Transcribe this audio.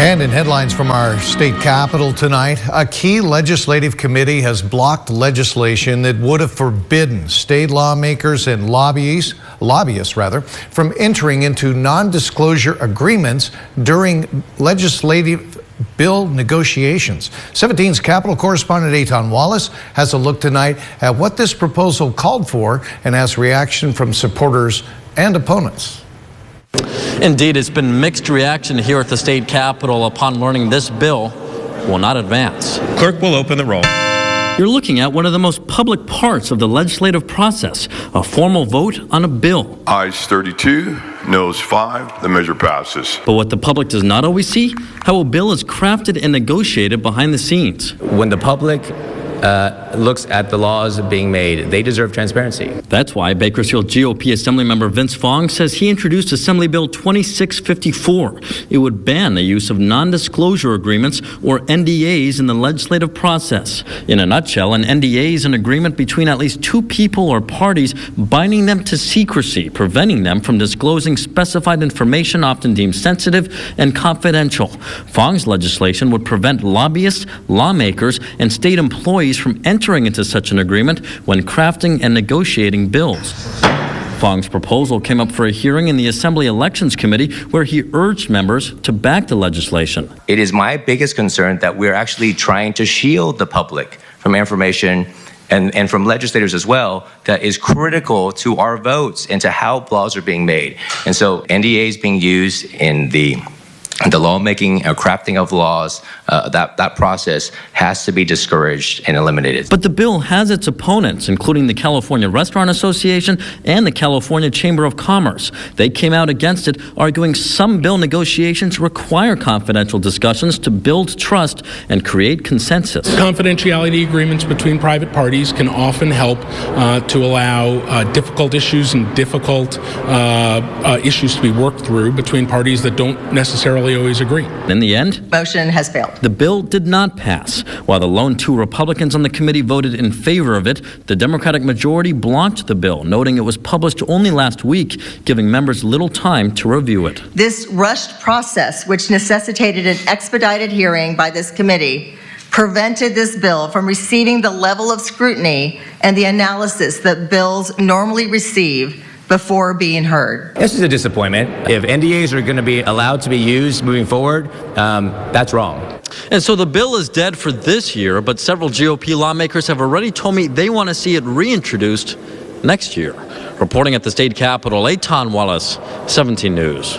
And in headlines from our state capitol tonight, a key legislative committee has blocked legislation that would have forbidden state lawmakers and lobbyists from entering into non-disclosure agreements during legislative bill negotiations. 17's Capitol correspondent Eitan Wallace has a look tonight at what this proposal called for and has reaction from supporters and opponents. Indeed, it's been mixed reaction here at the state capitol upon learning this bill will not advance. Clerk will open the roll. You're looking at one of the most public parts of the legislative process, a formal vote on a bill. Ayes 32, noes 5, the measure passes. But what the public does not always see, how a bill is crafted and negotiated behind the scenes. When the public looks at the laws being made, they deserve transparency. That's why Bakersfield GOP Assemblymember Vince Fong says he introduced Assembly Bill 2654. It would ban the use of non-disclosure agreements or NDAs in the legislative process. In a nutshell, an NDA is an agreement between at least two people or parties binding them to secrecy, preventing them from disclosing specified information often deemed sensitive and confidential. Fong's legislation would prevent lobbyists, lawmakers, and state employees from entering into such an agreement when crafting and negotiating bills. Fong's proposal came up for a hearing in the Assembly Elections Committee where he urged members to back the legislation. It is my biggest concern that we're actually trying to shield the public from information and from legislators as well that is critical to our votes and to how laws are being made. And so NDAs being used in the lawmaking, crafting of laws, that process has to be discouraged and eliminated. But the bill has its opponents, including the California Restaurant Association and the California Chamber of Commerce. They came out against it, arguing some bill negotiations require confidential discussions to build trust and create consensus. Confidentiality agreements between private parties can often help to allow difficult issues and difficult issues to be worked through between parties that don't necessarily always agree. In the end, motion has failed. The bill did not pass. While the lone two Republicans on the committee voted in favor of it, the Democratic majority blocked the bill, noting it was published only last week, giving members little time to review it. This rushed process, which necessitated an expedited hearing by this committee, prevented this bill from receiving the level of scrutiny and the analysis that bills normally receive before being heard. This is a disappointment. If NDAs are going to be allowed to be used moving forward, that's wrong. And so the bill is dead for this year, but several GOP lawmakers have already told me they want to see it reintroduced next year. Reporting at the state capitol, Eitan Wallace, 17 News.